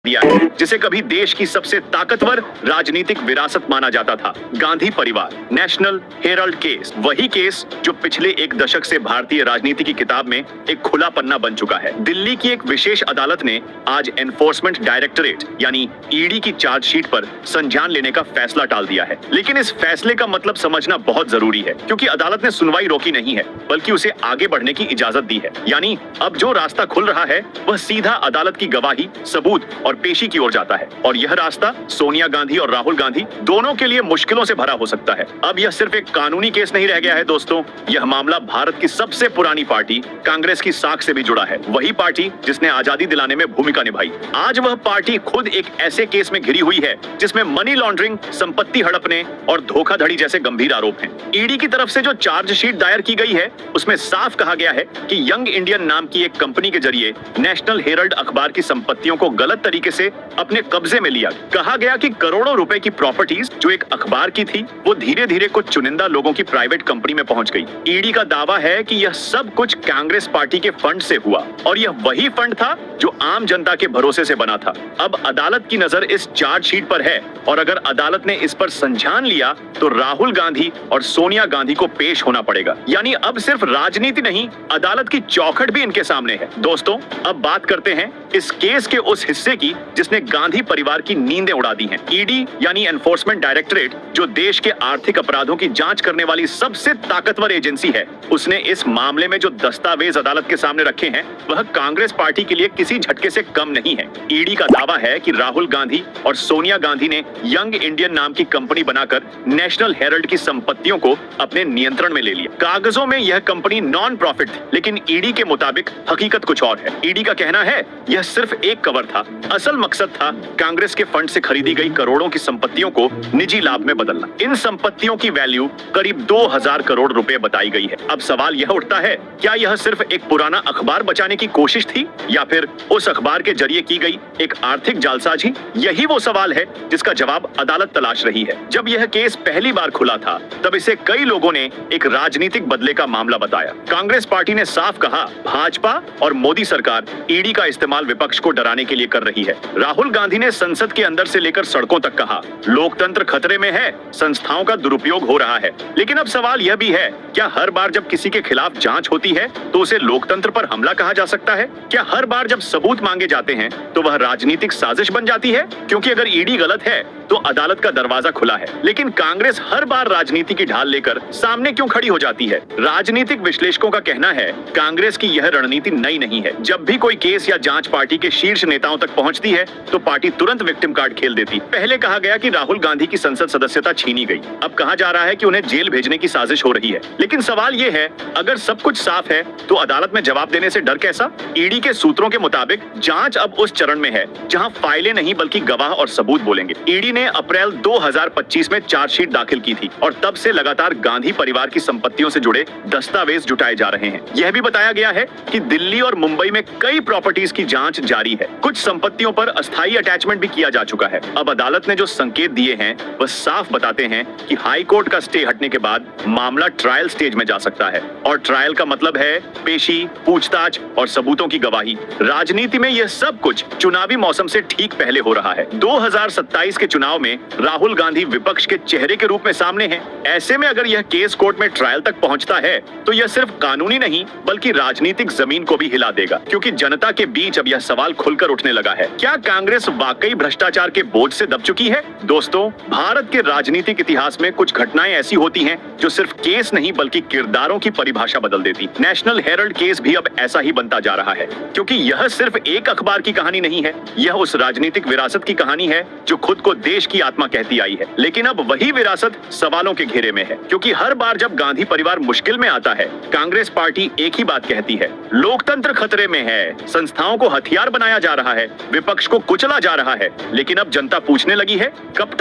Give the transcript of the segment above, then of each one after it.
दिया है, जिसे कभी देश की सबसे ताकतवर राजनीतिक विरासत माना जाता था। गांधी परिवार, नेशनल हेराल्ड केस, वही केस जो पिछले एक दशक से भारतीय राजनीति की किताब में एक खुला पन्ना बन चुका है। दिल्ली की एक विशेष अदालत ने आज एनफोर्समेंट डायरेक्टरेट यानी ईडी की चार्जशीट पर संज्ञान लेने का फैसला टाल दिया है। लेकिन इस फैसले का मतलब समझना बहुत जरूरी है, क्योंकि अदालत ने सुनवाई रोकी नहीं है, बल्कि उसे आगे बढ़ने की इजाजत दी है। यानी अब जो रास्ता खुल रहा है वह सीधा अदालत की गवाही, सबूत और पेशी की ओर जाता है। और यह रास्ता सोनिया गांधी और राहुल गांधी दोनों के लिए मुश्किलों से भरा हो सकता है। अब यह सिर्फ एक कानूनी केस नहीं रह गया है दोस्तों, यह मामला भारत की सबसे पुरानी पार्टी कांग्रेस की साख से भी जुड़ा है। वही पार्टी जिसने आजादी दिलाने में भूमिका निभाई। आज वह पार्टी खुद एक ऐसे केस में घिरी हुई है जिसमें मनी लॉन्ड्रिंग, संपत्ति हड़पने और धोखाधड़ी जैसे गंभीर आरोप हैं। ईडी की तरफ से जो चार्जशीट दायर की गई है उसमें साफ कहा गया है कि यंग इंडियन नाम की एक कंपनी के जरिए नेशनल हेराल्ड अखबार की संपत्तियों को गलत तरीके से अपने कब्जे में लिया। कहा गया कि करोड़ों रुपए की प्रॉपर्टीज जो एक अखबार की थी वो धीरे धीरे कुछ चुनिंदा लोगों की प्राइवेट कंपनी में पहुंच गई। ईडी का दावा है कि यह सब कुछ कांग्रेस पार्टी के फंड से हुआ और यह वही फंड था जो आम जनता के भरोसे से बना था। अब अदालत की नजर इस चार्जशीट पर है और अगर अदालत ने इस पर संज्ञान लिया तो राहुल गांधी और सोनिया गांधी को पेश होना पड़ेगा। यानी अब सिर्फ राजनीति नहीं, अदालत की चौखट भी इनके सामने है। दोस्तों, अब बात करते हैं इस केस के उस हिस्से की जिसने गांधी परिवार की नींदें उड़ा दी हैं। ईडी यानी एनफोर्समेंट डायरेक्टरेट, जो देश के आर्थिक अपराधों की जांच करने वाली सबसे ताकतवर एजेंसी है, उसने इस मामले में जो दस्तावेज अदालत के सामने रखे हैं वह कांग्रेस पार्टी के लिए किसी झटके से कम नहीं है। ईडी का दावा है कि राहुल गांधी और सोनिया गांधी ने यंग इंडियन नाम की कंपनी बनाकर नेशनल हेराल्ड की संपत्तियों को अपने नियंत्रण में ले लिया। कागजों में यह कंपनी नॉन प्रॉफिट थी, लेकिन ईडी के मुताबिक हकीकत कुछ और है। ईडी का कहना है यह सिर्फ एक कवर था, असल मकसद था कांग्रेस के फंड से खरीदी गई करोड़ों की संपत्तियों को निजी लाभ में बदलना। इन संपत्तियों की वैल्यू करीब 2000 करोड़ रुपए बताई गई है। अब सवाल यह उठता है, क्या यह सिर्फ एक पुराना अखबार बचाने की कोशिश थी या फिर उस अखबार के जरिए की गई एक आर्थिक जालसाजी? यही वो सवाल है जिसका जवाब अदालत तलाश रही है। जब यह केस पहली बार खुला था तब इसे कई लोगों ने एक राजनीतिक बदले का मामला बताया। कांग्रेस पार्टी ने साफ कहा, भाजपा और मोदी सरकार ईडी का इस्तेमाल विपक्ष को डराने के लिए कर रही है। राहुल गांधी ने संसद के अंदर से लेकर सड़कों तक कहा, लोकतंत्र खतरे में है, संस्थाओं का दुरुपयोग हो रहा है। लेकिन अब सवाल यह भी है, क्या हर बार जब किसी के खिलाफ जांच होती है तो उसे लोकतंत्र पर हमला कहा जा सकता है? क्या हर बार जब सबूत मांगे जाते हैं तो वह राजनीतिक साजिश बन जाती है? क्योंकि अगर ईडी गलत है तो अदालत का दरवाजा खुला है, लेकिन कांग्रेस हर बार राजनीति की ढाल लेकर सामने क्यों खड़ी हो जाती है? राजनीतिक विश्लेषकों का कहना है, कांग्रेस की यह रणनीति नई नहीं है। जब भी कोई केस या जांच पार्टी के शीर्ष नेताओं तक पहुंचती है तो पार्टी तुरंत विक्टिम कार्ड खेल देती। पहले कहा गया कि राहुल गांधी की संसद सदस्यता छीनी गई, अब कहा जा रहा है कि उन्हें जेल भेजने की साजिश हो रही है। लेकिन सवाल ये है, अगर सब कुछ साफ है तो अदालत में जवाब देने से डर कैसा? ईडी के सूत्रों के मुताबिक जांच अब उस चरण में है जहां फाइलें नहीं बल्कि गवाह और सबूत बोलेंगे। ईडी ने अप्रैल 2025 में चार्जशीट दाखिल की थी और तब से लगातार गांधी परिवार की संपत्तियों से जुड़े दस्तावेज जुटाए जा रहे हैं। यह भी बताया गया है कि दिल्ली और मुंबई में कई प्रॉपर्टीज की जांच जारी है। कुछ संपत्तियों पर अस्थायी अटैचमेंट भी किया जा चुका है। अब अदालत ने जो संकेत दिए हैं वह साफ बताते हैं कि हाई कोर्ट का स्टे हटने के बाद मामला ट्रायल स्टेज में जा सकता है, और ट्रायल का मतलब है पेशी, पूछताछ और सबूतों की गवाही। राजनीति में यह सब कुछ चुनावी मौसम से ठीक पहले हो रहा है। 2027 के चुनाव में राहुल गांधी विपक्ष के चेहरे के रूप में सामने हैं। ऐसे में अगर यह केस कोर्ट में ट्रायल तक पहुंचता है तो यह सिर्फ कानूनी नहीं बल्कि राजनीतिक जमीन को भी हिला देगा, क्योंकि जनता के बीच अब यह सवाल खुलकर उठने लगा है, क्या कांग्रेस वाकई भ्रष्टाचार के बोझ से दब चुकी है? दोस्तों, भारत के राजनीतिक इतिहास में कुछ घटनाएं ऐसी होती हैं जो सिर्फ केस नहीं बल्कि किरदारों की परिभाषा बदल देती। नेशनल हेराल्ड केस भी अब ऐसा ही बनता जा रहा है, क्योंकि यह सिर्फ एक अखबार की कहानी नहीं है, यह उस राजनीतिक विरासत की कहानी है जो खुद को देश की आत्मा कहती आई है। लेकिन अब वही विरासत सवालों के घेरे में है, क्योंकि हर बार जब गांधी परिवार मुश्किल में आता है कांग्रेस पार्टी एक ही बात कहती है, लोकतंत्र खतरे में है, संस्थाओं को हथियार बनाया जा रहा है, विपक्ष को कुछ चला जा रहा है, लेकिन अब जनता पूछने लगी है कब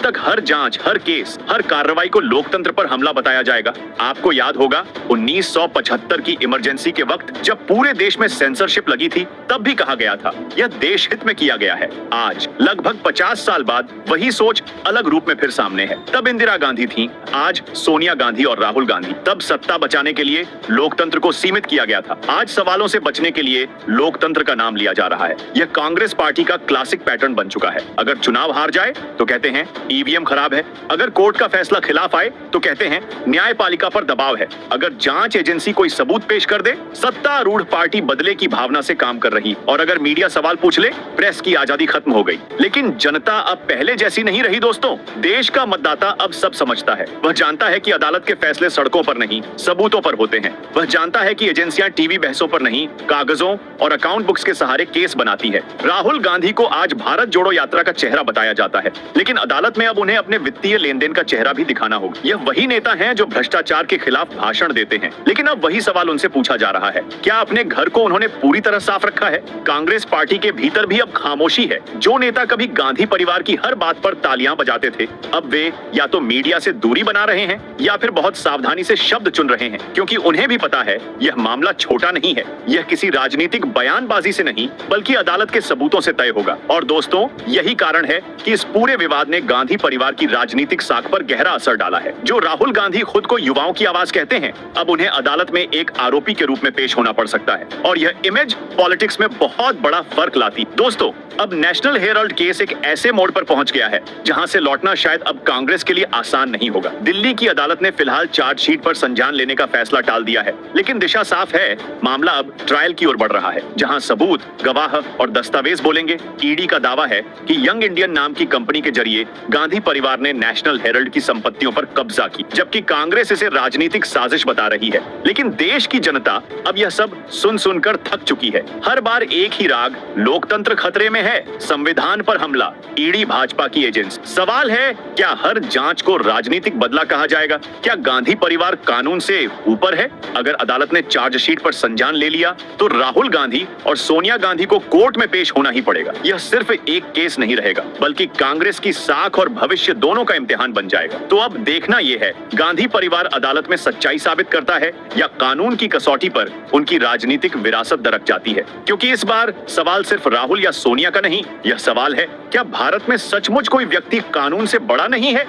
तक हर जांच, हर केस, हर कार्रवाई को लोकतंत्र पर हमला बताया जाएगा। आपको याद होगा 1975 की इमरजेंसी के वक्त जब पूरे देश में सेंसरशिप लगी थी, तब भी कहा गया था यह देश हित में किया गया है। आज लगभग 50 साल बाद वही सोच अलग रूप में फिर सामने है। तब इंदिरा गांधी थी, आज सोनिया गांधी और राहुल गांधी। तब सत्ता बचाने के लिए लोकतंत्र को सीमित किया गया था, आज सवालों से बचने के लिए लोकतंत्र का नाम लिया जा रहा है। यह कांग्रेस पार्टी का क्लासिक पैटर्न बन चुका है। अगर चुनाव हार जाए तो कहते हैं ईवीएम खराब है, अगर कोर्ट का फैसला खिलाफ आए तो कहते हैं न्यायपालिका पर दबाव है, अगर जांच एजेंसी कोई सबूत पेश कर दे सत्तारूढ़ पार्टी बदले की भावना से काम कर रही, और अगर मीडिया सवाल पूछ ले प्रेस की आजादी खत्म हो गई। लेकिन जनता अब पहले जैसी नहीं रही दोस्तों। देश का मतदाता अब सब समझता है। वह जानता है कि अदालत के फैसले सड़कों पर नहीं, सबूतों पर होते हैं। वह जानता है कि एजेंसियां टीवी बहसों पर नहीं, कागजों और अकाउंट बुक्स के सहारे केस बनाती है। राहुल गांधी को आज भारत जोड़ो यात्रा का चेहरा बताया जाता है, लेकिन अदालत में अब उन्हें अपने वित्तीय लेन देन का चेहरा भी दिखाना होगा। यह वही नेता हैं जो भ्रष्टाचार के खिलाफ भाषण देते हैं, लेकिन अब वही सवाल उनसे पूछा जा रहा है, क्या अपने घर को उन्होंने पूरी तरह साफ रखा है? कांग्रेस पार्टी के भीतर भी अब खामोशी है। जो नेता कभी गांधी परिवार की हर बात पर तालियां बजाते थे, अब वे या तो मीडिया से दूरी बना रहे हैं या फिर बहुत सावधानी से शब्द चुन रहे हैं, क्योंकि उन्हें भी पता है यह मामला छोटा नहीं है। यह किसी राजनीतिक बयानबाजी से नहीं बल्कि अदालत के सबूतों से तय होगा। और दोस्तों, यही कारण है कि इस पूरे विवाद ने गांधी परिवार की राजनीतिक साख पर गहरा असर डाला है। जो राहुल गांधी खुद को युवाओं की आवाज कहते हैं, अब उन्हें अदालत में एक आरोपी के रूप में पेश होना पड़ सकता है, और यह इमेज पॉलिटिक्स में बहुत बड़ा फर्क लाती। दोस्तों, अब नेशनल हेराल्ड केस एक ऐसे मोड़ पर पहुंच गया है जहां से लौटना शायद अब कांग्रेस के लिए आसान नहीं होगा। दिल्ली की अदालत ने फिलहाल चार्जशीट पर संज्ञान लेने का फैसला टाल दिया है, लेकिन दिशा साफ है। मामला अब ट्रायल की ओर बढ़ रहा है, जहां सबूत, गवाह और दस्तावेज बोलेंगे। ईडी का दावा है कि यंग इंडियन नाम की कंपनी के जरिए गांधी परिवार ने नेशनल हेराल्ड की संपत्तियों पर कब्जा की, जबकि कांग्रेस इसे राजनीतिक साजिश बता रही है। लेकिन देश की जनता अब यह सब सुन सुनकर थक चुकी है। हर बार एक ही राग, लोकतंत्र खतरे में है, संविधान पर हमला, ईडी भाजपा की एजेंसी। सवाल है, क्या हर जांच को राजनीतिक बदला कहा जाएगा? क्या गांधी परिवार कानून से ऊपर है? अगर अदालत ने चार्जशीट पर संज्ञान ले लिया तो राहुल गांधी और सोनिया गांधी को कोर्ट में पेश होना ही पड़ेगा। यह सिर्फ एक केस नहीं रहेगा, बल्कि कांग्रेस की साख और भविष्य दोनों का इम्तिहान बन जाएगा। तो अब देखना यह है, गांधी परिवार अदालत में सच्चाई साबित करता है या कानून की कसौटी पर उनकी राजनीतिक विरासत दरक जाती है। क्योंकि इस बार सवाल सिर्फ राहुल या सोनिया का नहीं, यह सवाल है, क्या भारत में सचमुच कोई व्यक्ति कानून से बड़ा नहीं है?